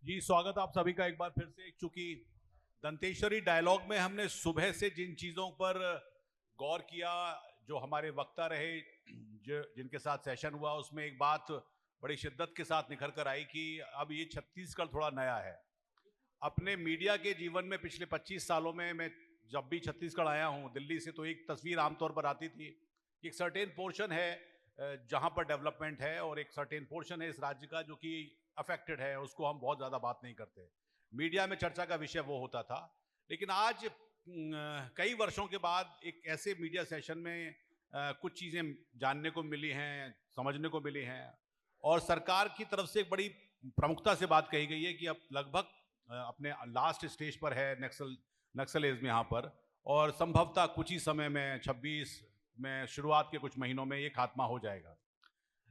जी स्वागत आप सभी का एक बार फिर से। चूंकि दंतेश्वरी डायलॉग में हमने सुबह से जिन चीज़ों पर गौर किया, जो हमारे वक्ता रहे, जिनके साथ सेशन हुआ, उसमें एक बात बड़ी शिद्दत के साथ निखर कर आई कि अब ये छत्तीसगढ़ थोड़ा नया है। अपने मीडिया के जीवन में पिछले 25 सालों में मैं जब भी छत्तीसगढ़ आया हूँ दिल्ली से, तो एक तस्वीर आमतौर पर आती थी कि एक सर्टेन पोर्शन है जहाँ पर डेवलपमेंट है, और एक सर्टेन पोर्शन है इस राज्य का जो कि अफेक्टेड है, उसको हम बहुत ज़्यादा बात नहीं करते। मीडिया में चर्चा का विषय वो होता था। लेकिन आज कई वर्षों के बाद एक ऐसे मीडिया सेशन में कुछ चीज़ें जानने को मिली हैं, समझने को मिली हैं, और सरकार की तरफ से एक बड़ी प्रमुखता से बात कही गई है कि अब लगभग अपने लास्ट स्टेज पर है नक्सलिज्म यहाँ पर, और संभवतः कुछ ही समय में 26 में शुरुआत के कुछ महीनों में ये खात्मा हो जाएगा।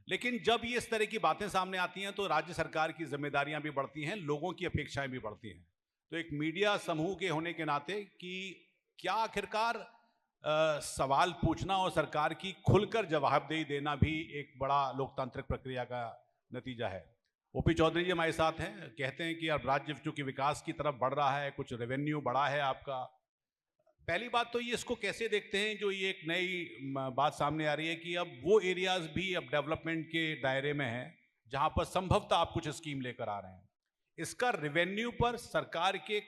लेकिन जब ये इस तरह की बातें सामने आती हैं तो राज्य सरकार की जिम्मेदारियां भी बढ़ती हैं, लोगों की अपेक्षाएं भी बढ़ती हैं। तो एक मीडिया समूह के होने के नाते कि क्या आखिरकार सवाल पूछना और सरकार की खुलकर जवाबदेही देना भी एक बड़ा लोकतांत्रिक प्रक्रिया का नतीजा है। ओपी चौधरी जी हमारे साथ हैं, कहते हैं कि अब राज्य चूंकि विकास की तरफ बढ़ रहा है, कुछ रेवेन्यू बढ़ा है आपका। पहली बात तो ये, इसको कैसे देखते हैं जो ये एक नई बात सामने आ रही है कि अब वो एरियाज भी अब डेवलपमेंट के दायरे में हैं जहां पर संभवतः आप कुछ स्कीम लेकर आ रहे हैं। इसका रेवेन्यू पर, सरकार के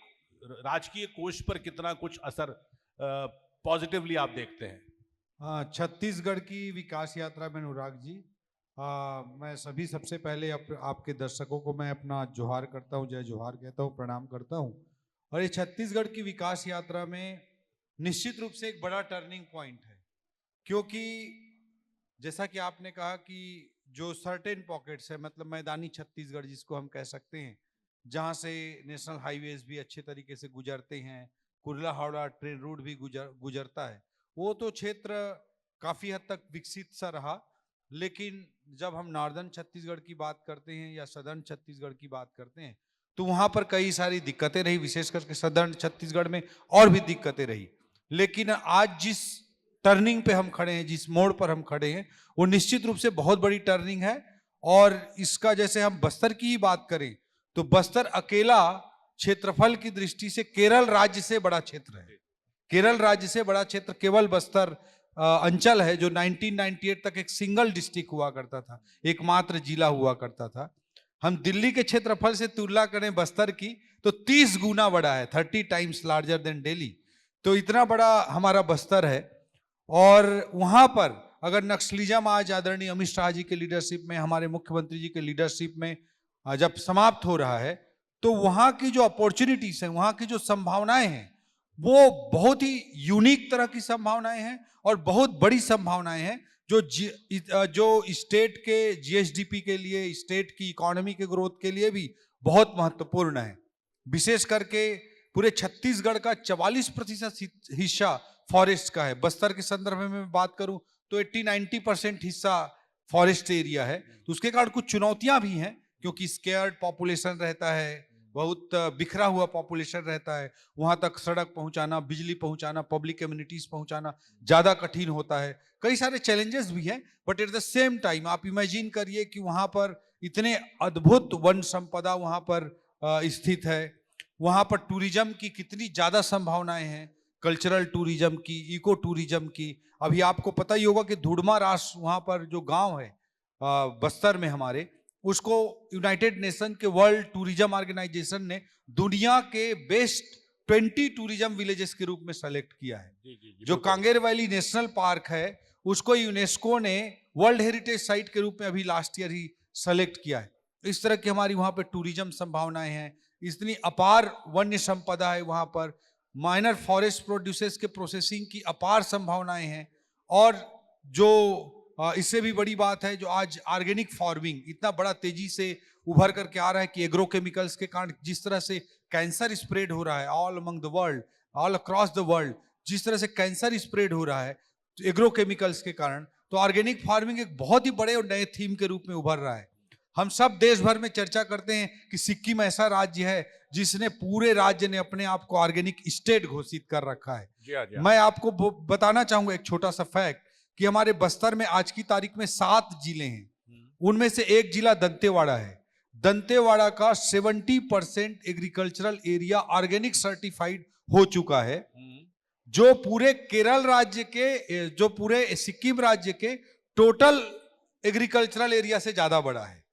राजकीय कोष पर कितना कुछ असर पॉजिटिवली आप देखते हैं? छत्तीसगढ़ की विकास यात्रा में अनुराग जी, मैं सबसे पहले आपके दर्शकों को मैं अपना जोहार करता हूं, जय जोहार कहता हूं, प्रणाम करता हूं। और ये छत्तीसगढ़ की विकास यात्रा में निश्चित रूप से एक बड़ा टर्निंग पॉइंट है, क्योंकि जैसा कि आपने कहा कि जो सर्टेन पॉकेट्स है, मतलब मैदानी छत्तीसगढ़ जिसको हम कह सकते हैं, जहां से नेशनल हाईवेज भी अच्छे तरीके से गुजरते हैं, कुर्ला हावड़ा ट्रेन रूट भी गुजरता है, वो तो क्षेत्र काफी हद तक विकसित सा रहा। लेकिन जब हम नॉर्दर्न छत्तीसगढ़ की बात करते हैं या सदर्न छत्तीसगढ़ की बात करते हैं तो वहां पर कई सारी दिक्कतें रही, विशेष करके सदर्न छत्तीसगढ़ में और भी दिक्कतें रही। लेकिन आज जिस टर्निंग पे हम खड़े हैं, जिस मोड़ पर हम खड़े हैं, वो निश्चित रूप से बहुत बड़ी टर्निंग है। और इसका जैसे हम बस्तर की ही बात करें तो बस्तर अकेला क्षेत्रफल की दृष्टि से केरल राज्य से बड़ा क्षेत्र है। केरल राज्य से बड़ा क्षेत्र केवल बस्तर अंचल है, जो 1998 तक एक सिंगल डिस्ट्रिक्ट हुआ करता था, एकमात्र जिला हुआ करता था। हम दिल्ली के क्षेत्रफल से तुलना करें बस्तर की तो 30 गुना बड़ा है, 30 टाइम्स लार्जर देन दिल्ली। तो इतना बड़ा हमारा बस्तर है। और वहां पर अगर नक्सलिज्म आज आदरणीय अमित शाह जी के लीडरशिप में, हमारे मुख्यमंत्री जी के लीडरशिप में जब समाप्त हो रहा है, तो वहां की जो अपॉर्चुनिटीज हैं, वहां की जो संभावनाएं हैं, वो बहुत ही यूनिक तरह की संभावनाएं हैं और बहुत बड़ी संभावनाएं हैं, जो स्टेट के जीएसडीपी के लिए, स्टेट की इकोनॉमी के ग्रोथ के लिए भी बहुत महत्वपूर्ण है। विशेष करके पूरे छत्तीसगढ़ का 44% हिस्सा फॉरेस्ट का है। बस्तर के संदर्भ में मैं बात करूं तो 80-90% हिस्सा फॉरेस्ट एरिया है। तो उसके कारण कुछ चुनौतियां भी हैं, क्योंकि स्केयर्ड पॉपुलेशन रहता है, बहुत बिखरा हुआ पॉपुलेशन रहता है। वहां तक सड़क पहुंचाना, बिजली पहुंचाना, पब्लिक कम्युनिटीज पहुंचाना ज्यादा कठिन होता है। कई सारे चैलेंजेस भी हैं, but at the same time आप इमेजिन करिए कि वहां पर इतने अद्भुत वन संपदा वहां पर स्थित है। वहां पर टूरिज्म की कितनी ज्यादा संभावनाएं हैं, कल्चरल टूरिज्म की, इको टूरिज्म की। अभी आपको पता ही होगा कि धुड़मा रास वहां पर जो गांव है बस्तर में हमारे, उसको यूनाइटेड नेशन के वर्ल्ड टूरिज्म ऑर्गेनाइजेशन ने दुनिया के बेस्ट 20 टूरिज्म विलेजेस के रूप में सेलेक्ट किया है। जो कांगेर वैली नेशनल पार्क है, उसको यूनेस्को ने वर्ल्ड हेरिटेज साइट के रूप में अभी लास्ट ईयर ही सेलेक्ट किया है। इस तरह की हमारी वहां पर टूरिज्म संभावनाएं हैं, इतनी अपार वन्य संपदा है वहां पर, माइनर फॉरेस्ट प्रोड्यूसर्स के प्रोसेसिंग की अपार संभावनाएं हैं। और जो इससे भी बड़ी बात है, जो आज ऑर्गेनिक फार्मिंग इतना बड़ा तेजी से उभर करके आ रहा है कि एग्रोकेमिकल्स के कारण जिस तरह से कैंसर स्प्रेड हो रहा है all among the world, all across the world, जिस तरह से कैंसर स्प्रेड हो रहा है एग्रोकेमिकल्स के कारण, तो ऑर्गेनिक फार्मिंग एक बहुत ही बड़े और नए थीम के रूप में उभर रहा है। हम सब देश भर में चर्चा करते हैं कि सिक्किम ऐसा राज्य है जिसने पूरे राज्य ने अपने आप को ऑर्गेनिक स्टेट घोषित कर रखा है। जी। मैं आपको बताना चाहूंगा एक छोटा सा फैक्ट कि हमारे बस्तर में आज की तारीख में 7 जिले हैं, उनमें से एक जिला दंतेवाड़ा है। दंतेवाड़ा का 70% एग्रीकल्चरल एरिया ऑर्गेनिक सर्टिफाइड हो चुका है, जो पूरे केरल राज्य के, जो पूरे सिक्किम राज्य के टोटल एग्रीकल्चरल एरिया से ज्यादा बड़ा है।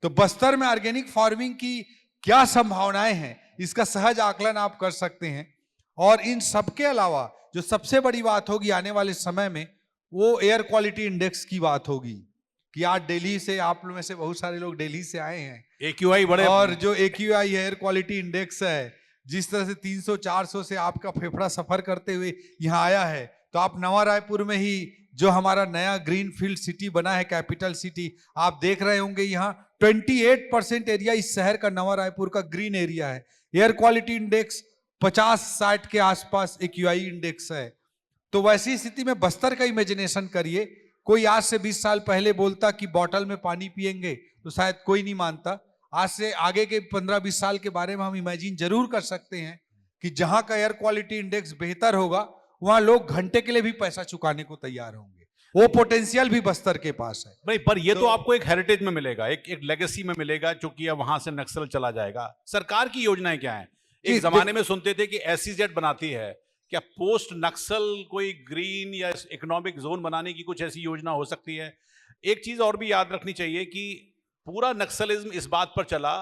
तो बस्तर में ऑर्गेनिक फार्मिंग की क्या संभावनाएं हैं, इसका सहज आकलन आप कर सकते हैं। और इन सबके अलावा जो सबसे बड़ी बात होगी आने वाले समय में, वो एयर क्वालिटी इंडेक्स की बात होगी कि आज दिल्ली से, आप लोग में से बहुत सारे लोग दिल्ली से आए हैं, AQI बड़े, और जो AQI एयर क्वालिटी इंडेक्स है, जिस तरह से 300-400 से आपका फेफड़ा सफर करते हुए यहाँ आया है, तो आप नवा रायपुर में ही जो हमारा नया ग्रीन फील्ड सिटी बना है, कैपिटल सिटी, आप देख रहे होंगे यहाँ 28% एरिया इस शहर का, नवा रायपुर का ग्रीन एरिया है। एयर क्वालिटी इंडेक्स 50-60 के आसपास AQI इंडेक्स है। तो वैसी स्थिति में बस्तर का इमेजिनेशन करिए। कोई आज से 20 साल पहले बोलता कि बॉटल में पानी पिएंगे तो शायद कोई नहीं मानता। आज से आगे के 15-20 साल के बारे में हम इमेजिन जरूर कर सकते हैं कि जहां का एयर क्वालिटी इंडेक्स बेहतर होगा, वहां लोग घंटे के लिए भी पैसा चुकाने को तैयार होंगे। वो पोटेंशियल भी बस्तर के पास है। नहीं, पर ये तो आपको एक हेरिटेज में मिलेगा, एक लेगेसी में मिलेगा, क्योंकि अब वहां से नक्सल चला जाएगा। सरकार की योजनाएं क्या है? एक जमाने में सुनते थे कि SEZ बनाती है, क्या पोस्ट नक्सल कोई ग्रीन या इकोनॉमिक जोन बनाने की कुछ ऐसी योजना हो सकती है? एक चीज और भी याद रखनी चाहिए कि पूरा नक्सलिज्म इस बात पर चला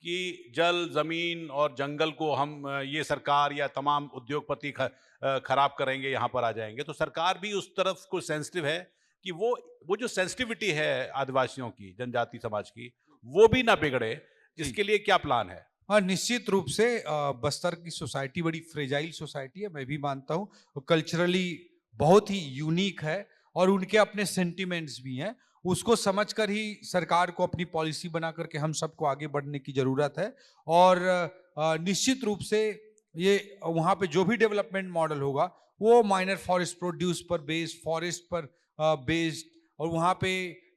कि जल, जमीन और जंगल को हम, ये सरकार या तमाम उद्योगपति खराब करेंगे, यहाँ पर आ जाएंगे। तो सरकार भी उस तरफ को सेंसिटिव है कि वो जो सेंसिटिविटी है आदिवासियों की, जनजाति समाज की, वो भी ना बिगड़े। इसके लिए क्या प्लान है? हाँ, निश्चित रूप से बस्तर की सोसाइटी बड़ी फ्रेजाइल सोसाइटी है, मैं भी मानता हूँ। कल्चरली बहुत ही यूनिक है और उनके अपने सेंटिमेंट्स भी हैं। उसको समझकर ही सरकार को अपनी पॉलिसी बना करके हम सबको आगे बढ़ने की जरूरत है। और निश्चित रूप से ये वहाँ पे जो भी डेवलपमेंट मॉडल होगा, वो माइनर फॉरेस्ट प्रोड्यूस पर बेस्ड, फॉरेस्ट पर बेस्ड, और वहाँ पे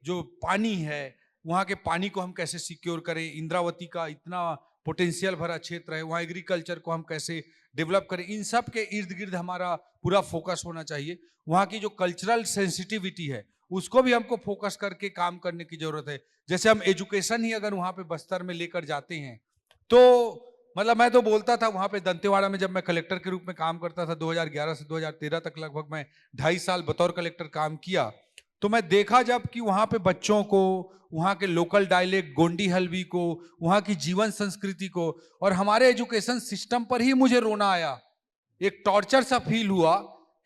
जो पानी है, वहाँ के पानी को हम कैसे सिक्योर करें, इंद्रावती का इतना पोटेंशियल भरा क्षेत्र है, वहाँ एग्रीकल्चर को हम कैसे डेवलप करें, इन सब के इर्द गिर्द हमारा पूरा फोकस होना चाहिए। वहाँ की जो कल्चरल सेंसिटिविटी है, उसको भी हमको फोकस करके काम करने की जरूरत है। जैसे हम एजुकेशन ही अगर वहाँ पे बस्तर में लेकर जाते हैं, तो मतलब मैं तो बोलता था वहाँ पे दंतेवाड़ा में, जब मैं कलेक्टर के रूप में काम करता था 2011 से 2013 तक, लगभग मैं 2.5 साल बतौर कलेक्टर काम किया, तो मैं देखा जब कि वहाँ पे बच्चों को, वहाँ के लोकल डायलेक्ट गोंडी हल्बी को, वहाँ की जीवन संस्कृति को, और हमारे एजुकेशन सिस्टम पर ही मुझे रोना आया। एक टॉर्चर सा फील हुआ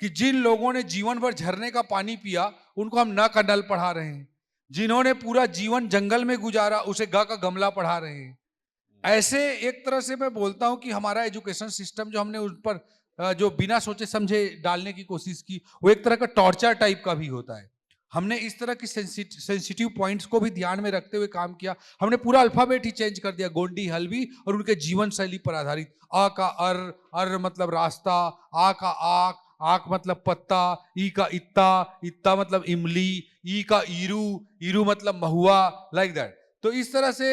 कि जिन लोगों ने जीवन भर झरने का पानी पिया, उनको हम न का नल पढ़ा रहे हैं। जिन्होंने पूरा जीवन जंगल में गुजारा, उसे ग का गमला पढ़ा रहे हैं। ऐसे एक तरह से मैं बोलता हूं कि हमारा एजुकेशन सिस्टम जो हमने उस पर जो बिना सोचे समझे डालने की कोशिश की, वो एक तरह का टॉर्चर टाइप का भी होता है। हमने इस तरह की सेंसिटिव पॉइंट्स को भी ध्यान में रखते हुए काम किया। हमने पूरा अल्फाबेट ही चेंज कर दिया, गोंडी हल्बी और उनके जीवन शैली पर आधारित। अ का अर मतलब रास्ता, आ का आक मतलब पत्ता, ई का इत्ता मतलब इमली, ई का ईरू मतलब महुआ, लाइक दैट। तो इस तरह से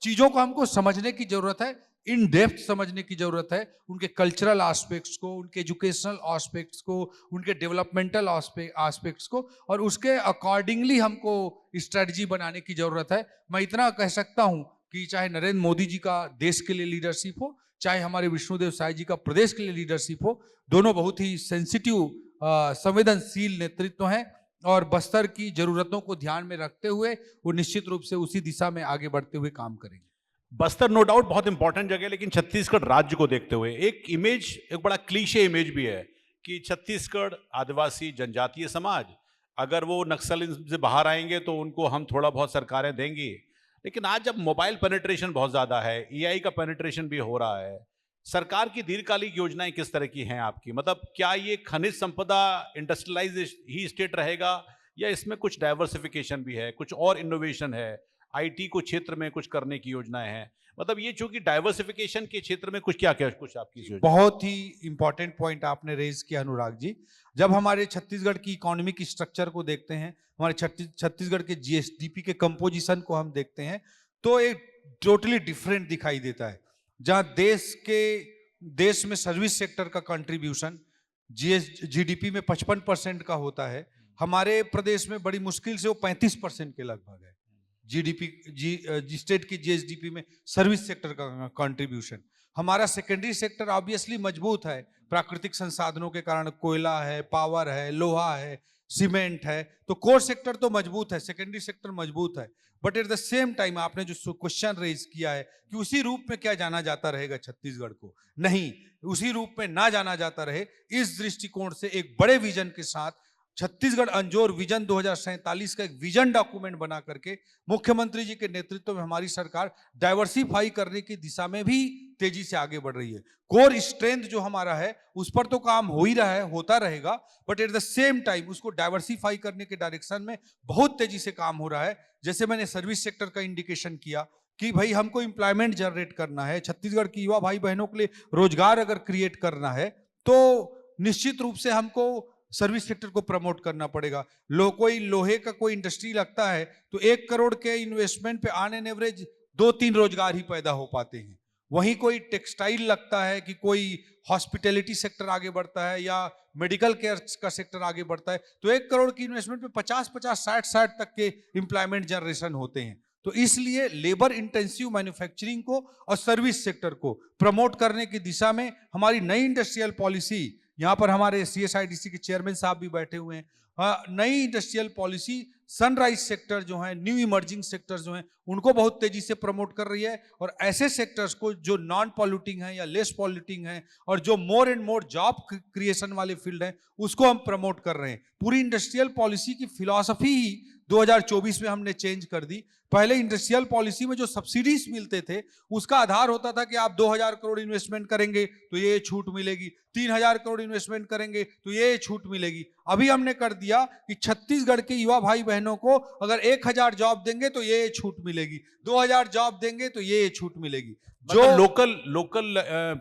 चीजों को हमको समझने की जरूरत है, इन डेप्थ समझने की जरूरत है, उनके कल्चरल एस्पेक्ट्स को, उनके एजुकेशनल एस्पेक्ट्स को, उनके डेवलपमेंटल एस्पेक्ट्स को, और उसके अकॉर्डिंगली हमको स्ट्रेटजी बनाने की जरूरत है। मैं इतना कह सकता हूं कि चाहे नरेंद्र मोदी जी का देश के लिए लीडरशिप हो, चाहे हमारे विष्णुदेव साय जी का प्रदेश के लिए लीडरशिप हो, दोनों बहुत ही सेंसिटिव, संवेदनशील नेतृत्व हैं, और बस्तर की जरूरतों को ध्यान में रखते हुए वो निश्चित रूप से उसी दिशा में आगे बढ़ते हुए काम करेंगे। बस्तर नो डाउट बहुत इंपॉर्टेंट जगह है, लेकिन छत्तीसगढ़ राज्य को देखते हुए एक इमेज, एक बड़ा क्लीशे इमेज भी है कि छत्तीसगढ़ आदिवासी जनजातीय समाज, अगर वो नक्सलिज्म से बाहर आएंगे तो उनको हम थोड़ा बहुत सरकारें देंगी। लेकिन आज जब मोबाइल पेनिट्रेशन बहुत ज़्यादा है, AI का पेनिट्रेशन भी हो रहा है, सरकार की दीर्घकालिक योजनाएं किस तरह की हैं आपकी? मतलब क्या ये खनिज संपदा इंडस्ट्रियलाइज ही स्टेट रहेगा, या इसमें कुछ डाइवर्सिफिकेशन भी है, कुछ और इनोवेशन है, IT को क्षेत्र में कुछ करने की योजनाएं हैं? मतलब ये चूंकि डाइवर्सिफिकेशन के क्षेत्र में कुछ कुछ आपकी योजना? बहुत ही इंपॉर्टेंट पॉइंट आपने रेज किया अनुराग जी। जब हमारे छत्तीसगढ़ की इकोनॉमिक स्ट्रक्चर को देखते हैं, हमारे छत्तीसगढ़ के GSDP के कंपोजिशन को हम देखते हैं, तो एक टोटली डिफरेंट दिखाई देता है। जहां देश में सर्विस सेक्टर का कंट्रीब्यूशन GDP में 55% का होता है, हमारे प्रदेश में बड़ी मुश्किल से वो 35% के लगभग है। स्टेट की जीएसडीपी में सर्विस सेक्टर का कंट्रीब्यूशन। हमारा सेकेंडरी सेक्टर ऑब्वियसली मजबूत है, प्राकृतिक संसाधनों के कारण, कोयला है, पावर है, लोहा है, सीमेंट है, तो कोर सेक्टर तो मजबूत है, सेकेंडरी सेक्टर मजबूत है। But at the same time आपने जो क्वेश्चन रेज किया है कि उसी रूप में क्या जाना जाता रहेगा छत्तीसगढ़ को, नहीं, उसी रूप में ना जाना जाता रहे, इस दृष्टिकोण से एक बड़े विजन के साथ छत्तीसगढ़ अंजोर विजन 2047 का एक विजन डॉक्यूमेंट बना करके मुख्यमंत्री जी के नेतृत्व में हमारी सरकार डाइवर्सिफाई करने की दिशा में भी तेजी से आगे बढ़ रही है। कोर स्ट्रेंथ जो हमारा है उस पर तो काम हो ही रहा है, होता रहेगा, but at the same time उसको डाइवर्सिफाई करने के डायरेक्शन में बहुत तेजी से काम हो रहा है। जैसे मैंने सर्विस सेक्टर का इंडिकेशन किया कि भाई हमको एम्प्लॉयमेंट जनरेट करना है, छत्तीसगढ़ की युवा भाई बहनों के लिए रोजगार अगर क्रिएट करना है तो निश्चित रूप से हमको सर्विस सेक्टर को प्रमोट करना पड़ेगा। कोई लोहे का कोई इंडस्ट्री लगता है तो 1 करोड़ के इन्वेस्टमेंट पे ऑन एन एवरेज 2-3 रोजगार ही पैदा हो पाते हैं। वहीं कोई टेक्सटाइल लगता है कि कोई हॉस्पिटैलिटी सेक्टर आगे बढ़ता है या मेडिकल केयर का सेक्टर आगे बढ़ता है तो 1 करोड़ की इन्वेस्टमेंट पे 50-50, 60-60 तक के एम्प्लॉयमेंट जनरेशन होते हैं। तो इसलिए लेबर इंटेंसिव मैन्युफैक्चरिंग को और सर्विस सेक्टर को प्रमोट करने की दिशा में हमारी नई इंडस्ट्रियल पॉलिसी, यहाँ पर हमारे CSIDC के चेयरमैन साहब भी बैठे हुए हैं, नई इंडस्ट्रियल पॉलिसी सनराइज सेक्टर जो है, न्यू इमर्जिंग सेक्टर्स जो हैं, उनको बहुत तेजी से प्रमोट कर रही है। और ऐसे सेक्टर्स को जो नॉन पॉल्यूटिंग हैं या लेस पॉल्यूटिंग हैं और जो more and more job creation वाले फील्ड हैं उसको हम प्रमोट कर रहे हैं। पूरी इंडस्ट्रियल पॉलिसी की फिलॉसफी ही 2024 में हमने चेंज कर दी। पहले इंडस्ट्रियल पॉलिसी में जो सब्सिडीज मिलते थे उसका आधार होता था कि आप 2000 करोड़ इन्वेस्टमेंट करेंगे तो ये छूट मिलेगी, 3000 करोड़ इन्वेस्टमेंट करेंगे तो ये छूट मिलेगी। अभी हमने कर दिया कि छत्तीसगढ़ के युवा भाई बहनों को अगर 1000 जॉब देंगे तो ये छूट मिलेगी, 2000 जॉब देंगे तो ये छूट मिलेगी। जो लोकल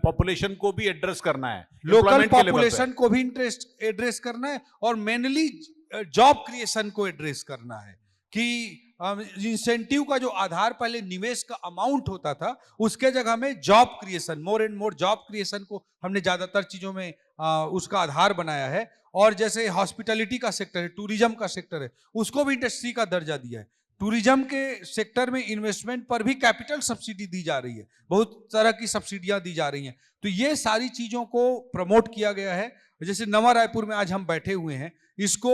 पॉपुलेशन को भी एड्रेस करना है, लोकल पॉपुलेशन को भी एड्रेस करना है और मेनली जॉब क्रिएशन को एड्रेस करना है कि इंसेंटिव का जो आधार पहले निवेश का अमाउंट होता था उसके जगह में job creation, more and more job creation को हमने ज्यादातर चीजों में उसका आधार बनाया है। और जैसे हॉस्पिटैलिटी का सेक्टर है, टूरिज्म का सेक्टर है, उसको भी इंडस्ट्री का दर्जा दिया है। टूरिज्म के सेक्टर में इन्वेस्टमेंट पर भी कैपिटल सब्सिडी दी जा रही है, बहुत तरह की सब्सिडियां दी जा रही हैं। तो ये सारी चीजों को प्रमोट किया गया है। जैसे नवा रायपुर में आज हम बैठे हुए हैं, इसको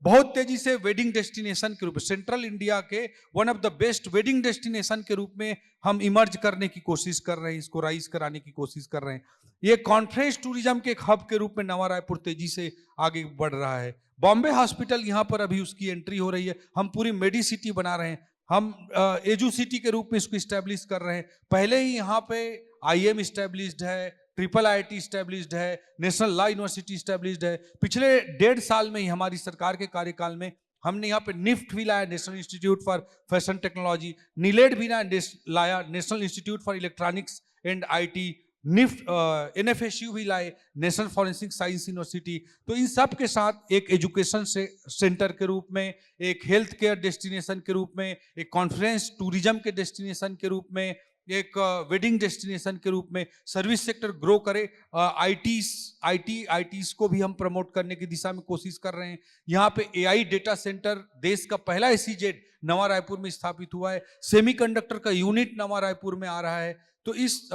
बहुत तेजी से वेडिंग डेस्टिनेशन के रूप में, सेंट्रल इंडिया के one of the best wedding destination के रूप में हम इमर्ज करने की कोशिश कर रहे हैं, इसको राइज कराने की कोशिश कर रहे हैं। ये कॉन्फ्रेंस टूरिज्म के एक हब के रूप में नवा रायपुर तेजी से आगे बढ़ रहा है। बॉम्बे हॉस्पिटल यहाँ पर अभी उसकी एंट्री हो रही है। हम पूरी मेडी सिटी बना रहे हैं, हम एजू सिटी के रूप में इसको इस्टेब्लिश कर रहे हैं। पहले ही यहाँ पे IIM इस्टेब्लिश्ड है, IIIT इस्टेब्लिश्ड है, नेशनल लॉ यूनिवर्सिटी इस्टेब्लिश्ड है। पिछले 1.5 साल में ही हमारी सरकार के कार्यकाल में हमने यहाँ पे निफ्ट भी लाया, national institute for fashion technology, NIELIT भी लाया, national institute for electronics and IT, NIFT NFSU भी लाए, नेशनल फॉरेंसिक साइंस यूनिवर्सिटी। तो इन सब के साथ एक एजुकेशन सेंटर के रूप में, एक हेल्थ केयर डेस्टिनेशन के रूप में, एक कॉन्फ्रेंस टूरिज्म के डेस्टिनेशन के रूप में, एक वेडिंग डेस्टिनेशन के रूप में सर्विस सेक्टर ग्रो करे। ITs को भी हम प्रमोट करने की दिशा में कोशिश कर रहे हैं। यहाँ पे AI डेटा सेंटर देश का पहला SEZ नवा रायपुर में स्थापित हुआ है। सेमीकंडक्टर का यूनिट नवा रायपुर में आ रहा है। तो इस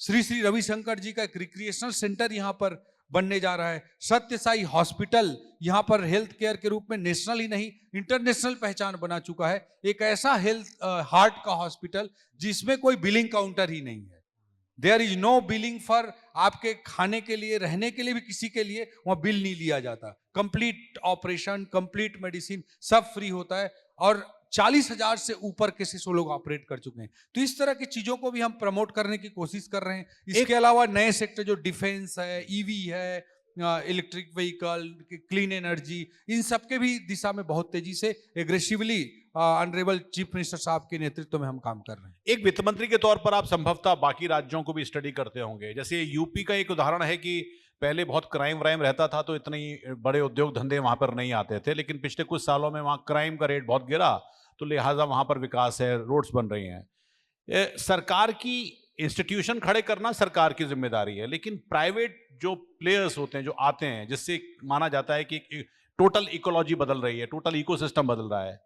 श्री रविशंकर जी का एक रिक्रिएशनल सेंटर यहाँ पर बनने जा रहा है। सत्य साई हॉस्पिटल यहाँ पर हेल्थ केयर के रूप में नेशनल ही नहीं इंटरनेशनल पहचान बना चुका है। एक ऐसा हार्ट का हॉस्पिटल जिसमें कोई बिलिंग काउंटर ही नहीं है। There is no billing for, आपके खाने के लिए, रहने के लिए भी किसी के लिए वहां बिल नहीं लिया जाता। कंप्लीट ऑपरेशन, कंप्लीट मेडिसिन सब फ्री होता है और 40,000 से ऊपर केसेस वो लोग ऑपरेट कर चुके हैं। तो इस तरह की चीजों को भी हम प्रमोट करने की कोशिश कर रहे हैं। इसके अलावा नए सेक्टर जो डिफेंस है, EV है, इलेक्ट्रिक व्हीकल, क्लीन एनर्जी, इन सब के भी दिशा में बहुत तेजी से एग्रेसिवली ऑनरेबल चीफ मिनिस्टर साहब के नेतृत्व में हम काम कर रहे हैं। एक वित्त मंत्री के तौर पर आप संभवतः बाकी राज्यों को भी स्टडी करते होंगे। जैसे यूपी का एक उदाहरण है कि पहले बहुत क्राइम व्राइम रहता था तो इतने बड़े उद्योग धंधे वहां पर नहीं आते थे, लेकिन पिछले कुछ सालों में वहां क्राइम का रेट बहुत गिरा, तो लिहाजा वहां पर विकास है, रोड्स बन रही हैं। सरकार की इंस्टीट्यूशन खड़े करना सरकार की जिम्मेदारी है, लेकिन प्राइवेट जो प्लेयर्स होते हैं, जो आते हैं, जिससे माना जाता है कि टोटल इकोलॉजी बदल रही है, टोटल इकोसिस्टम बदल रहा है,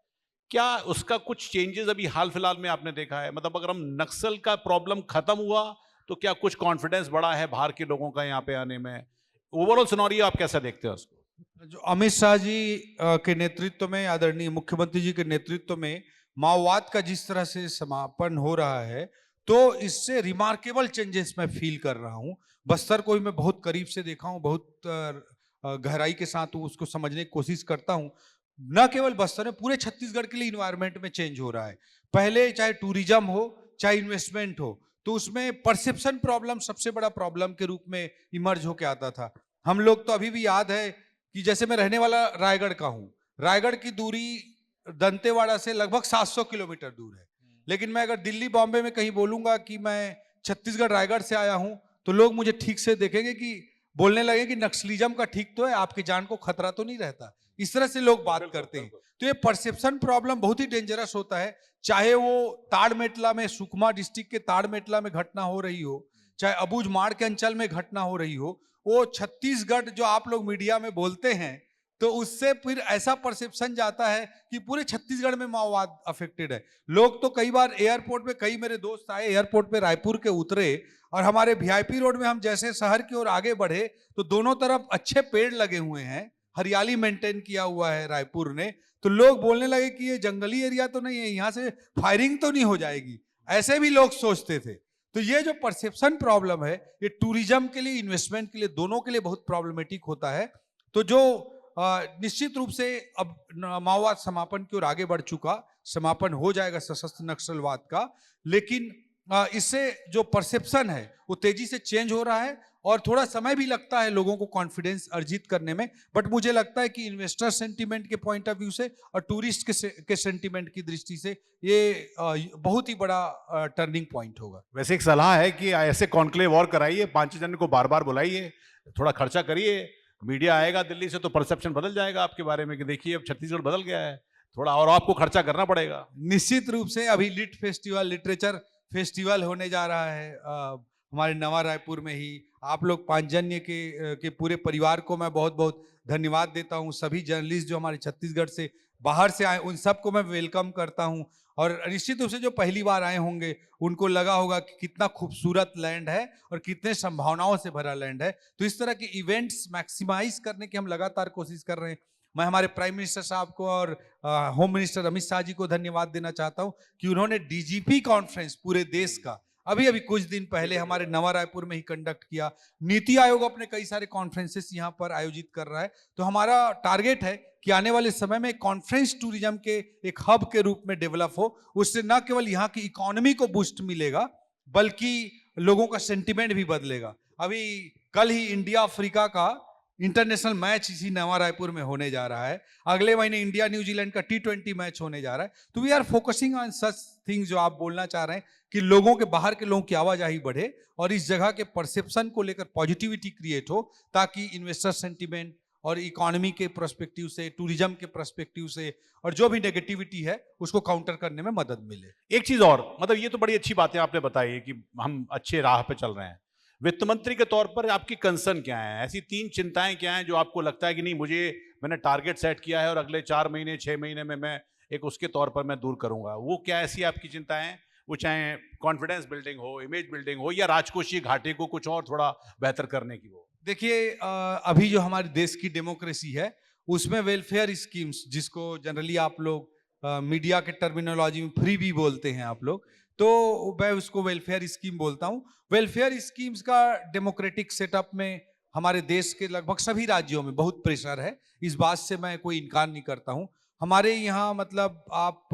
क्या उसका कुछ चेंजेस अभी हाल फिलहाल में आपने देखा है? मतलब अगर हम नक्सल का प्रॉब्लम खत्म हुआ तो क्या कुछ कॉन्फिडेंस बढ़ा है बाहर के लोगों का यहाँ पे आने में? ओवरऑल सिनेरियो आप कैसा देखते हैं उसको? जो अमित शाह जी के नेतृत्व में, आदरणीय मुख्यमंत्री जी के नेतृत्व में माओवाद का जिस तरह से समापन हो रहा है, तो इससे रिमार्केबल चेंजेस मैं फील कर रहा हूँ। बस्तर को भी मैं बहुत करीब से देखा हूँ, बहुत गहराई के साथ उसको समझने की कोशिश करता हूँ। न केवल बस्तर में, पूरे छत्तीसगढ़ के लिए इन्वायरमेंट में चेंज हो रहा है। पहले चाहे टूरिज्म हो, चाहे इन्वेस्टमेंट हो, तो उसमें परसेप्शन प्रॉब्लम सबसे बड़ा प्रॉब्लम के रूप में इमर्ज होके आता था। हम लोग तो अभी भी याद है कि जैसे मैं रहने वाला रायगढ़ का हूँ, रायगढ़ की दूरी दंतेवाड़ा से लगभग 700 किलोमीटर दूर है। लेकिन मैं अगर दिल्ली बॉम्बे में कहीं बोलूंगा कि मैं छत्तीसगढ़ रायगढ़ से आया हूं, तो लोग मुझे ठीक से देखेंगे कि बोलने लगे कि नक्सलिज्म का ठीक तो है, आपकी जान को खतरा तो नहीं रहता। इस तरह से लोग बात करते हैं। तो ये परसेप्शन प्रॉब्लम बहुत ही डेंजरस होता है। चाहे वो ताड़मेटला में, सुकमा डिस्ट्रिक्ट के ताड़मेटला में घटना हो रही हो, चाहे अबूझमाड़ के अंचल में घटना हो रही हो, वो छत्तीसगढ़ जो आप लोग मीडिया में बोलते हैं, तो उससे फिर ऐसा परसेप्शन जाता है कि पूरे छत्तीसगढ़ में माओवाद अफेक्टेड है। लोग तो कई बार एयरपोर्ट पे, कई मेरे दोस्त आए एयरपोर्ट पे रायपुर के उतरे, और हमारे वीआईपी रोड में हम जैसे शहर की ओर आगे बढ़े तो दोनों तरफ अच्छे पेड़ लगे हुए हैं, हरियाली मेंटेन किया हुआ है रायपुर ने। तो लोग बोलने लगे कि ये जंगली एरिया तो नहीं है, यहाँ से फायरिंग तो नहीं हो जाएगी, ऐसे भी लोग सोचते थे। तो ये जो परसेप्शन प्रॉब्लम है, ये टूरिज्म के लिए, इन्वेस्टमेंट के लिए, दोनों के लिए बहुत प्रॉब्लमेटिक होता है। तो जो निश्चित रूप से अब माओवाद समापन की ओर आगे बढ़ चुका, समापन हो जाएगा सशस्त्र नक्सलवाद का, लेकिन इससे जो परसेप्शन है वो तेजी से चेंज हो रहा है, और थोड़ा समय भी लगता है लोगों को कॉन्फिडेंस अर्जित करने में। बट मुझे लगता है कि इन्वेस्टर सेंटीमेंट के पॉइंट ऑफ व्यू से और टूरिस्ट के सेंटीमेंट की दृष्टि से ये बहुत ही बड़ा टर्निंग पॉइंट होगा। वैसे एक सलाह है कि ऐसे कॉन्क्लेव और कराइए, 5 जन को बार बार बुलाइए, थोड़ा खर्चा करिए, मीडिया आएगा दिल्ली से तो परसेप्शन बदल जाएगा आपके बारे में कि देखिए अब छत्तीसगढ़ बदल गया है, थोड़ा और आपको खर्चा करना पड़ेगा। निश्चित रूप से अभी लिट फेस्टिवल, लिटरेचर फेस्टिवल होने जा रहा है हमारे नवा रायपुर में ही। आप लोग पांचजन्य के पूरे परिवार को मैं बहुत बहुत धन्यवाद देता हूं। सभी जर्नलिस्ट जो हमारे छत्तीसगढ़ से बाहर से आए, उन सबको मैं वेलकम करता हूं। और निश्चित रूप से जो पहली बार आए होंगे, उनको लगा होगा कि कितना खूबसूरत लैंड है और कितने संभावनाओं से भरा लैंड है। तो इस तरह के इवेंट्स मैक्सिमाइज करने की हम लगातार कोशिश कर रहे हैं। मैं हमारे प्राइम मिनिस्टर साहब को और होम मिनिस्टर अमित शाह जी को धन्यवाद देना चाहता हूं कि उन्होंने डीजीपी कॉन्फ्रेंस पूरे देश का अभी अभी कुछ दिन पहले हमारे नवा रायपुर में ही कंडक्ट किया। नीति आयोग अपने कई सारे कॉन्फ्रेंसेस यहाँ पर आयोजित कर रहा है। तो हमारा टारगेट है कि आने वाले समय में कॉन्फ्रेंस टूरिज्म के एक हब के रूप में डेवलप हो। उससे न केवल यहाँ की इकोनॉमी को बूस्ट मिलेगा, बल्कि लोगों का सेंटिमेंट भी बदलेगा। अभी कल ही इंडिया अफ्रीका का इंटरनेशनल मैच इसी नवा रायपुर में होने जा रहा है। अगले महीने इंडिया न्यूजीलैंड का T20 मैच होने जा रहा है। तो we are focusing on such things जो आप बोलना चाह रहे हैं कि लोगों के, बाहर के लोगों की आवाजाही बढ़े और इस जगह के परसेप्शन को लेकर पॉजिटिविटी क्रिएट हो, ताकि इन्वेस्टर सेंटिमेंट और इकोनॉमी के पर्सपेक्टिव से, टूरिज्म के पर्सपेक्टिव से, और जो भी नेगेटिविटी है उसको काउंटर करने में मदद मिले। एक चीज और, मतलब ये तो बड़ी अच्छी बातें आपने बताई कि हम अच्छे राह पे चल रहे हैं। वित्त मंत्री के तौर पर आपकी कंसर्न क्या है? ऐसी 3 चिंताएं क्या हैं जो आपको लगता है कि नहीं, मैंने टारगेट सेट किया है और अगले 4 महीने 6 महीने में मैं एक उसके तौर पर मैं दूर करूंगा? वो क्या ऐसी आपकी चिंताएं हैं? वो चाहे कॉन्फिडेंस बिल्डिंग हो, इमेज बिल्डिंग हो, या राजकोषीय घाटे को कुछ और थोड़ा बेहतर करने की हो? देखिए, अभी जो हमारे देश की डेमोक्रेसी है उसमें वेलफेयर स्कीम्स, जिसको जनरली आप लोग मीडिया के टर्मिनोलॉजी में फ्री भी बोलते हैं आप लोग, तो मैं उसको वेलफेयर स्कीम बोलता हूँ। वेलफेयर स्कीम्स का डेमोक्रेटिक सेटअप में हमारे देश के लगभग सभी राज्यों में बहुत प्रेशर है। इस बात से मैं कोई इनकार नहीं करता हूँ। हमारे यहाँ मतलब आप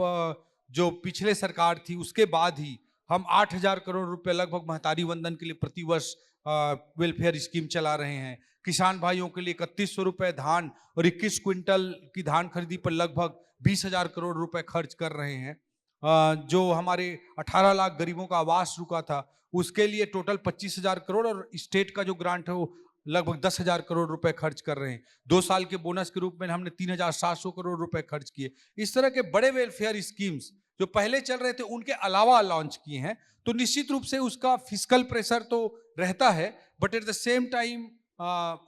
जो पिछले सरकार थी उसके बाद ही हम 8,000 करोड़ रुपए लगभग महतारी वंदन के लिए प्रतिवर्ष वेलफेयर स्कीम चला रहे हैं। किसान भाइयों के लिए 3100 रुपए धान और 21 क्विंटल की धान खरीदी पर लगभग 20,000 करोड़ रुपए खर्च कर रहे हैं। जो हमारे 18 लाख गरीबों का आवास रुका था उसके लिए टोटल 25,000 करोड़, और स्टेट का जो ग्रांट है वो लगभग 10,000 करोड़ रुपए खर्च कर रहे हैं। 2 साल के बोनस के रूप में हमने 3,700 करोड़ रुपए खर्च किए। इस तरह के बड़े वेलफेयर स्कीम्स जो पहले चल रहे थे उनके अलावा लॉन्च किए हैं। तो निश्चित रूप से उसका फिस्कल प्रेशर तो रहता है, but at the same time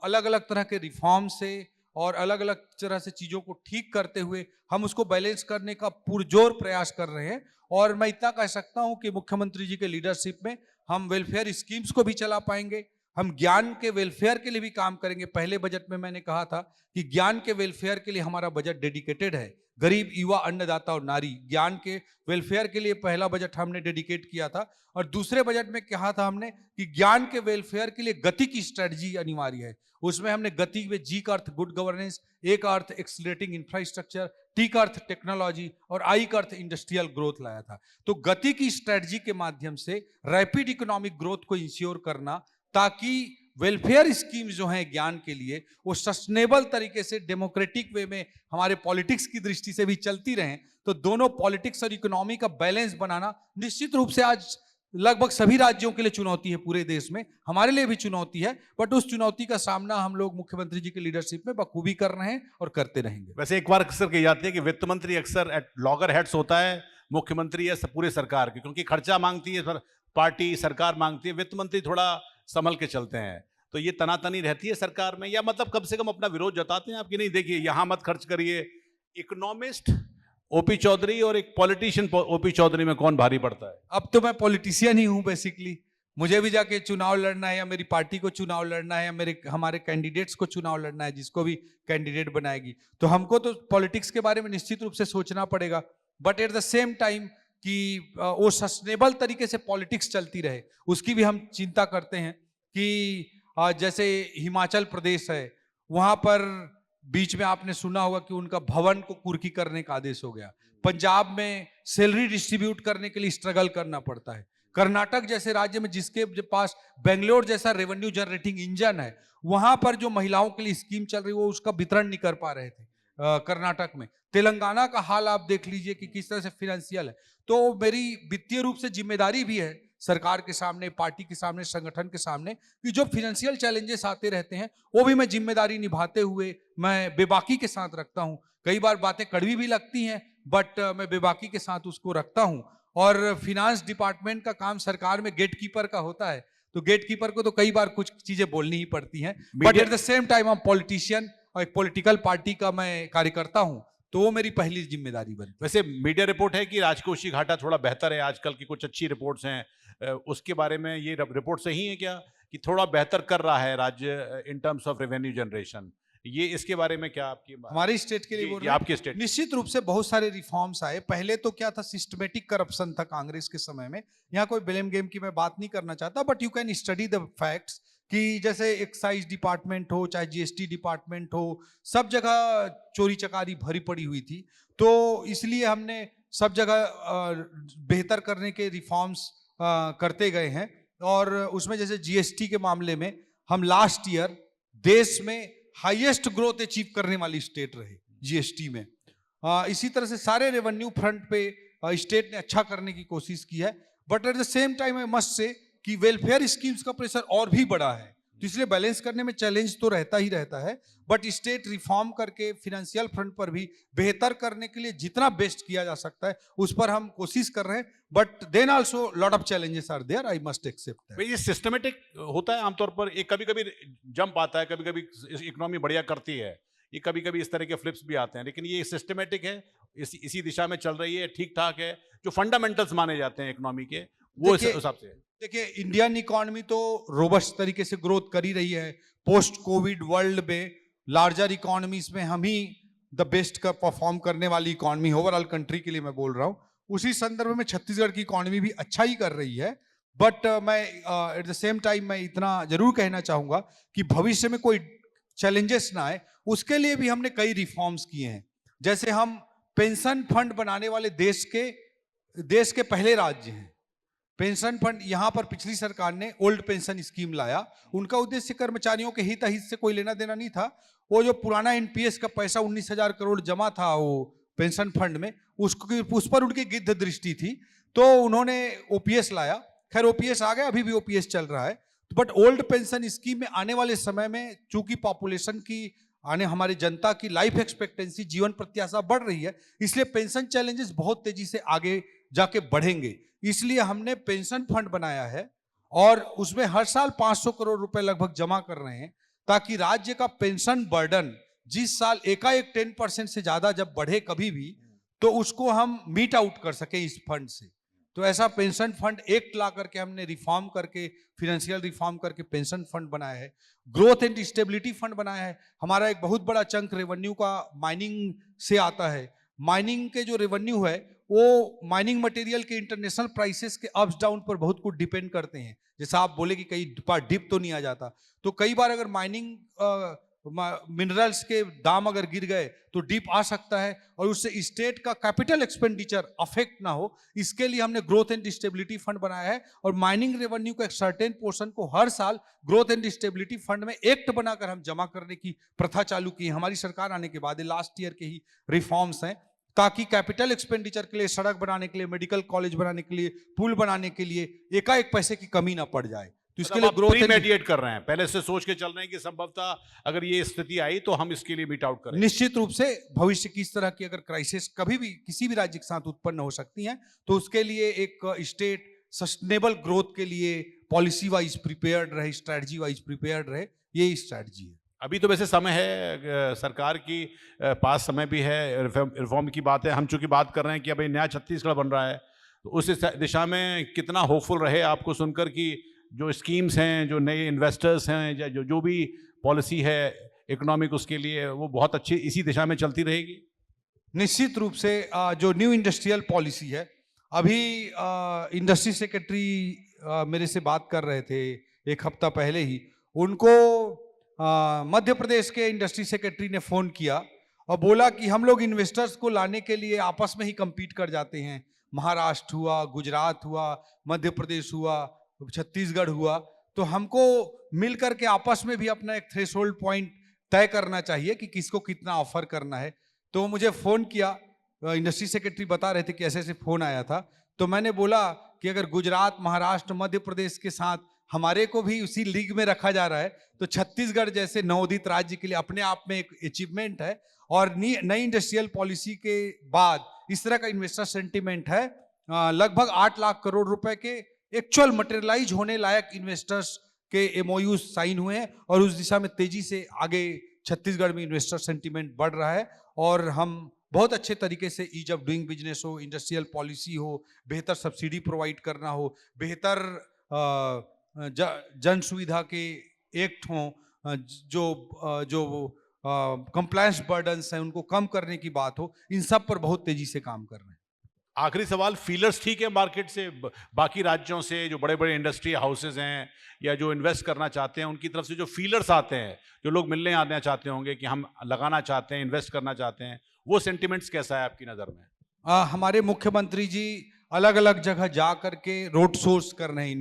अलग अलग तरह के रिफॉर्म से और अलग अलग तरह से चीजों को ठीक करते हुए हम उसको बैलेंस करने का पुरजोर प्रयास कर रहे हैं। और मैं इतना कह सकता हूं कि मुख्यमंत्री जी के लीडरशिप में हम वेलफेयर स्कीम्स को भी चला पाएंगे, हम ज्ञान के वेलफेयर के लिए भी काम करेंगे। पहले बजट में मैंने कहा था कि ज्ञान के वेलफेयर के लिए हमारा बजट डेडिकेटेड है। गरीब, युवा, अन्नदाता और नारी, ज्ञान के वेलफेयर के लिए पहला बजट हमने डेडिकेट किया था। और दूसरे बजट में कहा था हमने कि ज्ञान के वेलफेयर के लिए गति की स्ट्रेटजी अनिवार्य है। उसमें हमने गति में जी का अर्थ गुड गवर्नेंस, ए का अर्थ एक्सीलरेटिंग इंफ्रास्ट्रक्चर, टी का अर्थ टेक्नोलॉजी और आई का अर्थ इंडस्ट्रियल ग्रोथ लाया था। तो गति की स्ट्रेटजी के माध्यम से रैपिड इकोनॉमिक ग्रोथ को इंश्योर करना, ताकि वेलफेयर स्कीम्स जो हैं ज्ञान के लिए वो सस्टेनेबल तरीके से डेमोक्रेटिक वे में हमारे पॉलिटिक्स की दृष्टि से भी चलती रहें। तो दोनों पॉलिटिक्स और इकोनॉमी का बैलेंस बनाना निश्चित रूप से आज लगभग सभी राज्यों के लिए चुनौती है, पूरे देश में हमारे लिए भी चुनौती है। बट उस चुनौती का सामना हम लोग मुख्यमंत्री जी के लीडरशिप में बखूबी कर रहे हैं और करते रहेंगे। वैसे एक बार अक्सर कही जाती है कि वित्त मंत्री अक्सर एट लॉगर हेड्स होता है, मुख्यमंत्री है पूरे सरकार की, क्योंकि खर्चा मांगती है पार्टी, सरकार मांगती है, वित्त मंत्री थोड़ा संभल के चलते हैं। तो ये तनातनी रहती है सरकार में, या मतलब कम से कम अपना विरोध जताते हैं आपकी, नहीं देखिए यहां मत खर्च करिए। इकोनॉमिस्ट ओपी चौधरी और एक पॉलिटिशियन ओपी चौधरी में कौन भारी पड़ता है? अब तो मैं पॉलिटिशियन ही हूं बेसिकली। मुझे भी जाके चुनाव लड़ना है, या मेरी पार्टी को चुनाव लड़ना है, या मेरे हमारे कैंडिडेट्स को चुनाव लड़ना है, जिसको भी कैंडिडेट बनाएगी। तो हमको तो पॉलिटिक्स के बारे में निश्चित रूप से सोचना पड़ेगा, but at the same time कि वो सस्टेनेबल तरीके से पॉलिटिक्स चलती रहे, उसकी भी हम चिंता करते हैं। कि जैसे हिमाचल प्रदेश है, वहां पर बीच में आपने सुना होगा कि उनका भवन को कुर्की करने का आदेश हो गया। पंजाब में सैलरी डिस्ट्रीब्यूट करने के लिए स्ट्रगल करना पड़ता है। कर्नाटक जैसे राज्य में, जिसके पास बेंगलोर जैसा रेवेन्यू जनरेटिंग इंजन है, वहां पर जो महिलाओं के लिए स्कीम चल रही है वो उसका वितरण नहीं कर पा रहे थे कर्नाटक में। तेलंगाना का हाल आप देख लीजिए कि किस तरह से फिनेंशियल है। तो मेरी वित्तीय रूप से जिम्मेदारी भी है सरकार के सामने, पार्टी के सामने, संगठन के सामने, कि जो फिनेंशियल चैलेंजेस आते रहते हैं वो भी मैं जिम्मेदारी निभाते हुए मैं बेबाकी के साथ रखता हूं। कई बार बातें कड़वी भी लगती हैं, बट मैं बेबाकी के साथ उसको रखता हूं। और फिनांस डिपार्टमेंट का काम सरकार में गेटकीपर का होता है, तो गेटकीपर को तो कई बार कुछ चीजें बोलनी ही पड़ती हैं। But at the same time हम पॉलिटिशियन और एक पॉलिटिकल पार्टी का मैं कार्यकर्ता हूं, तो वो मेरी पहली जिम्मेदारी बनी। वैसे मीडिया रिपोर्ट है कि राजकोषीय घाटा थोड़ा बेहतर है आजकल की, कुछ अच्छी रिपोर्ट्स हैं, उसके बारे में ये रिपोर्ट सही है क्या कि थोड़ा बेहतर कर रहा है राज्य in terms of revenue generation? ये इसके बारे में क्या आपकी हमारी स्टेट के लिए बोल रहे हैं? आपकी स्टेट निश्चित रूप से बहुत सारे रिफॉर्म्स आए। पहले तो क्या था, सिस्टमेटिक करप्शन था कांग्रेस के समय में। यहाँ कोई ब्लेम गेम की मैं बात नहीं करना चाहता, but you can study the facts कि जैसे एक्साइज डिपार्टमेंट हो चाहे जीएसटी डिपार्टमेंट हो, सब जगह चोरी चकारी भरी पड़ी हुई थी। तो इसलिए हमने सब जगह बेहतर करने के रिफॉर्म्स करते गए हैं। और उसमें जैसे जीएसटी के मामले में हम लास्ट ईयर देश में हाईएस्ट ग्रोथ अचीव करने वाली स्टेट रहे जीएसटी में। इसी तरह से सारे रेवेन्यू फ्रंट पे स्टेट ने अच्छा करने की कोशिश की है। But at the same time I must say कि वेलफेयर स्कीम्स का प्रेशर और भी बड़ा है, तो इसलिए बैलेंस करने में चैलेंज तो रहता ही रहता है। बट स्टेट रिफॉर्म करके फिनेंशियल फ्रंट पर भी बेहतर करने के लिए जितना बेस्ट किया जा सकता है उस पर हम कोशिश कर रहे हैं। But then also lot of challenges are there, I must accept. ये सिस्टमेटिक होता है आमतौर पर, एक कभी कभी जंप आता है, कभी कभी इकोनॉमी बढ़िया करती है, ये कभी कभी इस तरह के फ्लिप्स भी आते हैं, लेकिन ये सिस्टमेटिक है, इसी दिशा में चल रही है, ठीक ठाक है। जो फंडामेंटल्स माने जाते हैं इकोनॉमी के, वो इस हिसाब से। देखिए, इंडियन इकोनॉमी तो रोबस्ट तरीके से ग्रोथ कर ही रही है। पोस्ट कोविड वर्ल्ड में लार्जर इकोनॉमीज में हम ही द बेस्ट का परफॉर्म करने वाली इकोनॉमी, ओवरऑल कंट्री के लिए मैं बोल रहा हूँ। उसी संदर्भ में छत्तीसगढ़ की इकोनॉमी भी अच्छा ही कर रही है। बट मैं एट द सेम टाइम मैं इतना जरूर कहना चाहूंगा कि भविष्य में कोई चैलेंजेस ना आए, उसके लिए भी हमने कई रिफॉर्म्स किए हैं। जैसे हम पेंशन फंड बनाने वाले देश के पहले राज्य हैं। पेंशन फंड यहाँ पर पिछली सरकार ने ओल्ड पेंशन स्कीम लाया। उनका उद्देश्य कर्मचारियों के हित से कोई लेना देना नहीं था। वो जो पुराना एनपीएस का पैसा 19,000 करोड़ जमा था वो पेंशन फंड में, उस पर उनकी गिद्ध दृष्टि थी, तो उन्होंने ओपीएस लाया। खैर ओपीएस आ गया, अभी भी ओपीएस चल रहा है। बट ओल्ड पेंशन स्कीम में आने वाले समय में चूंकि पॉपुलेशन की हमारी जनता की लाइफ एक्सपेक्टेंसी, जीवन प्रत्याशा बढ़ रही है, इसलिए पेंशन चैलेंजेस बहुत तेजी से आगे जाके बढ़ेंगे। इसलिए हमने पेंशन फंड बनाया है और उसमें हर साल 500 करोड़ रुपए लगभग जमा कर रहे हैं, ताकि राज्य का पेंशन बर्डन जिस साल एकाएक 10% से ज्यादा जब बढ़े कभी भी, तो उसको हम मीट आउट कर सके इस फंड से। तो ऐसा पेंशन फंड एक्ट ला करके हमने रिफॉर्म करके, फिनेंशियल रिफॉर्म करके पेंशन फंड बनाया है। ग्रोथ एंड स्टेबिलिटी फंड बनाया है। हमारा एक बहुत बड़ा चंक रेवेन्यू का माइनिंग से आता है। माइनिंग के जो रेवेन्यू है वो माइनिंग मटेरियल के इंटरनेशनल प्राइसेस के अप्स डाउन पर बहुत कुछ डिपेंड करते हैं। जैसा आप बोले कि कई बार डिप तो नहीं आ जाता, तो कई बार अगर माइनिंग मिनरल्स के दाम अगर गिर गए तो डिप आ सकता है, और उससे स्टेट का कैपिटल एक्सपेंडिचर अफेक्ट ना हो, इसके लिए हमने ग्रोथ एंड स्टेबिलिटी फंड बनाया है। और माइनिंग रेवेन्यू का एक सर्टेन पोर्शन को हर साल ग्रोथ एंड स्टेबिलिटी फंड में एक्ट बनाकर हम जमा करने की प्रथा चालू की है। हमारी सरकार आने के बाद लास्ट ईयर के ही रिफॉर्म्स हैं, ताकि कैपिटल एक्सपेंडिचर के लिए, सड़क बनाने के लिए, मेडिकल कॉलेज बनाने के लिए, पुल बनाने के लिए एकाएक पैसे की कमी ना पड़ जाए। तो इसके लिए ग्रोथ प्रीमेडिएट कर रहे हैं, पहले से सोच के चल रहे हैं कि संभवतः अगर ये स्थिति आई तो हम इसके लिए मीट आउट करें। निश्चित रूप से भविष्य की इस तरह की अगर क्राइसिस कभी भी किसी भी राज्य के साथ उत्पन्न हो सकती है, तो उसके लिए एक स्टेट सस्टेनेबल ग्रोथ के लिए पॉलिसी वाइज प्रिपेयर्ड रहे, स्ट्रेटजी वाइज प्रिपेयर्ड रहे, यही स्ट्रेटजी है। अभी तो वैसे समय है, सरकार की पास समय भी है, रिफॉर्म की बात है। हम चूंकि बात कर रहे हैं कि अभी नया छत्तीसगढ़ बन रहा है, तो उस दिशा में कितना होपफुल रहे आपको सुनकर कि जो स्कीम्स हैं, जो नए इन्वेस्टर्स हैं, जो भी पॉलिसी है इकोनॉमिक, उसके लिए वो बहुत अच्छी इसी दिशा में चलती रहेगी? निश्चित रूप से जो न्यू इंडस्ट्रियल पॉलिसी है, अभी इंडस्ट्री सेक्रेटरी मेरे से बात कर रहे थे एक हफ्ता पहले ही, उनको मध्य प्रदेश के इंडस्ट्री सेक्रेटरी ने फोन किया और बोला कि हम लोग इन्वेस्टर्स को लाने के लिए आपस में ही compete कर जाते हैं। महाराष्ट्र हुआ, गुजरात हुआ, मध्य प्रदेश हुआ, छत्तीसगढ़ हुआ, तो हमको मिलकर के आपस में भी अपना एक थ्रेशोल्ड पॉइंट तय करना चाहिए कि किसको कितना ऑफर करना है। तो मुझे फोन किया, इंडस्ट्री सेक्रेटरी बता रहे थे कि ऐसे ऐसे फोन आया था। तो मैंने बोला कि अगर गुजरात, महाराष्ट्र, मध्य प्रदेश के साथ हमारे को भी उसी लीग में रखा जा रहा है, तो छत्तीसगढ़ जैसे नवोदित राज्य के लिए अपने आप में एक अचीवमेंट है। और नई इंडस्ट्रियल पॉलिसी के बाद इस तरह का इन्वेस्टर सेंटिमेंट है। लगभग 8 लाख करोड़ रुपए के एक्चुअल मटेरियलाइज होने लायक इन्वेस्टर्स के एमओयू साइन हुए हैं, और उस दिशा में तेजी से आगे छत्तीसगढ़ में इन्वेस्टर सेंटिमेंट बढ़ रहा है। और हम बहुत अच्छे तरीके से ईज ऑफ डूइंग बिजनेस हो, इंडस्ट्रियल पॉलिसी हो, बेहतर सब्सिडी प्रोवाइड करना हो, बेहतर जन सुविधा के एक्ट हों, जो कंप्लायंस बर्डन्स हैं उनको कम करने की बात हो, इन सब पर बहुत तेजी से काम कर रहे हैं। आखिरी सवाल, फीलर्स ठीक है मार्केट से, बाकी राज्यों से जो बड़े बड़े इंडस्ट्री हाउसेज हैं या जो इन्वेस्ट करना चाहते हैं, उनकी तरफ से जो फीलर्स आते हैं, जो लोग मिलने आना चाहते होंगे कि हम लगाना चाहते हैं, इन्वेस्ट करना चाहते हैं, वो सेंटिमेंट्स कैसा है आपकी नज़र में? हमारे मुख्यमंत्री जी अलग अलग जगह जा करके रोड शोज कर रहे हैं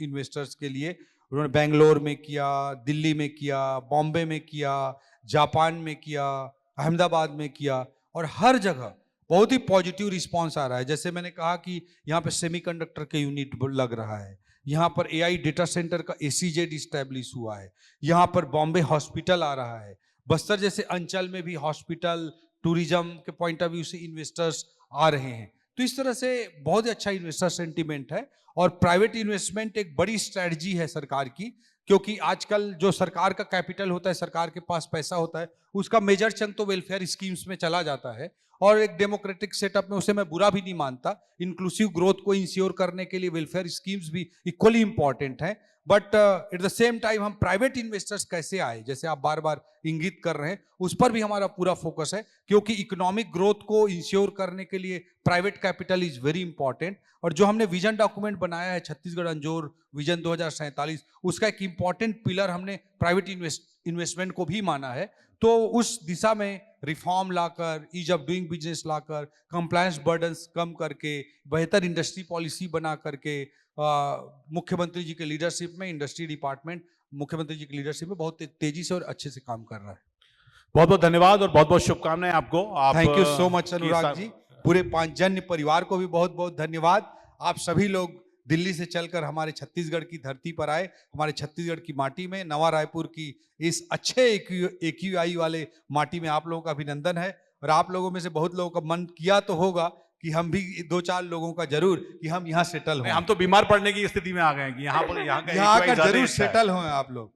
इन्वेस्टर्स के लिए। उन्होंने बेंगलोर में किया, दिल्ली में किया, बॉम्बे में किया, जापान में किया, अहमदाबाद में किया, और हर जगह बहुत ही पॉजिटिव रिस्पांस आ रहा है। जैसे मैंने कहा कि यहाँ पे सेमीकंडक्टर के यूनिट लग रहा है, यहाँ पर एआई डेटा सेंटर का एसीजेड इस्टेब्लिश हुआ है, यहाँ पर बॉम्बे हॉस्पिटल आ रहा है, बस्तर जैसे अंचल में भी हॉस्पिटल, टूरिज्म के पॉइंट ऑफ व्यू से इन्वेस्टर्स आ रहे हैं। तो इस तरह से बहुत ही अच्छा इन्वेस्टर सेंटिमेंट है। और प्राइवेट इन्वेस्टमेंट एक बड़ी स्ट्रैटेजी है सरकार की, क्योंकि आजकल जो सरकार का कैपिटल होता है, सरकार के पास पैसा होता है, उसका मेजर चंक तो वेलफेयर स्कीम्स में चला जाता है। और एक डेमोक्रेटिक सेटअप में उसे मैं बुरा भी नहीं मानता। इंक्लूसिव ग्रोथ को इंश्योर करने के लिए वेलफेयर स्कीम्स भी इक्वली इंपॉर्टेंट हैं। But at the same time हम प्राइवेट इन्वेस्टर्स कैसे आए, जैसे आप बार बार इंगित कर रहे हैं, उस पर भी हमारा पूरा फोकस है, क्योंकि इकोनॉमिक ग्रोथ को इंश्योर करने के लिए private capital is very important. और जो हमने विजन डॉक्यूमेंट बनाया है छत्तीसगढ़ अंजोर विजन 2047, उसका एक इंपॉर्टेंट पिलर हमने प्राइवेट इन्वेस्टमेंट को भी माना है। तो उस दिशा में रिफॉर्म लाकर, ईज ऑफ डूइंग बिजनेस लाकर, कंप्लायंस बर्डन्स कम करके, बेहतर इंडस्ट्री पॉलिसी बना करके, मुख्यमंत्री जी के लीडरशिप में इंडस्ट्री डिपार्टमेंट मुख्यमंत्री जी की लीडरशिप में बहुत तेजी से और अच्छे से काम कर रहा है। बहुत बहुत धन्यवाद और बहुत बहुत शुभकामनाएं आपको। Thank you so much Anurag ji. पूरे पांचजन्य परिवार को भी बहुत बहुत धन्यवाद। आप सभी लोग दिल्ली से चलकर हमारे छत्तीसगढ़ की धरती पर आए, हमारे छत्तीसगढ़ की माटी में, नवा रायपुर की इस अच्छे AQI वाले माटी में आप लोगों का अभिनंदन है। और आप लोगों में से बहुत लोगों का मन किया तो होगा कि हम भी 2-4 लोगों का जरूर कि हम यहाँ सेटल हों। हम तो बीमार पड़ने की स्थिति में आ गए हैं कि यहाँ का जरूर सेटल हों आप लोग।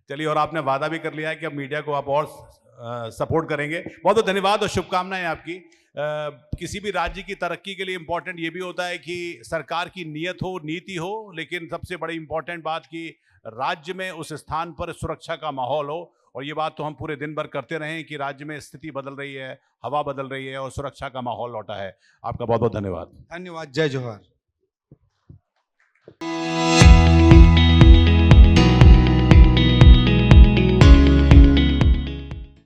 चलिए, और आपने वादा भी कर लिया है कि अब मीडिया को आप और सपोर्ट करेंगे। बहुत बहुत धन्यवाद और शुभकामनाएं आपकी। किसी भी राज्य की तरक्की के लिए इम्पोर्टेंट ये भी होता है कि सरकार की नीयत हो, नीति हो, लेकिन सबसे बड़ी इम्पोर्टेंट बात कि राज्य में उस स्थान पर सुरक्षा का माहौल हो। और ये बात तो हम पूरे दिन भर करते रहे हैं कि राज्य में स्थिति बदल रही है, हवा बदल रही है और सुरक्षा का माहौल लौटा है। आपका बहुत बहुत धन्यवाद। धन्यवाद। जय जोहार।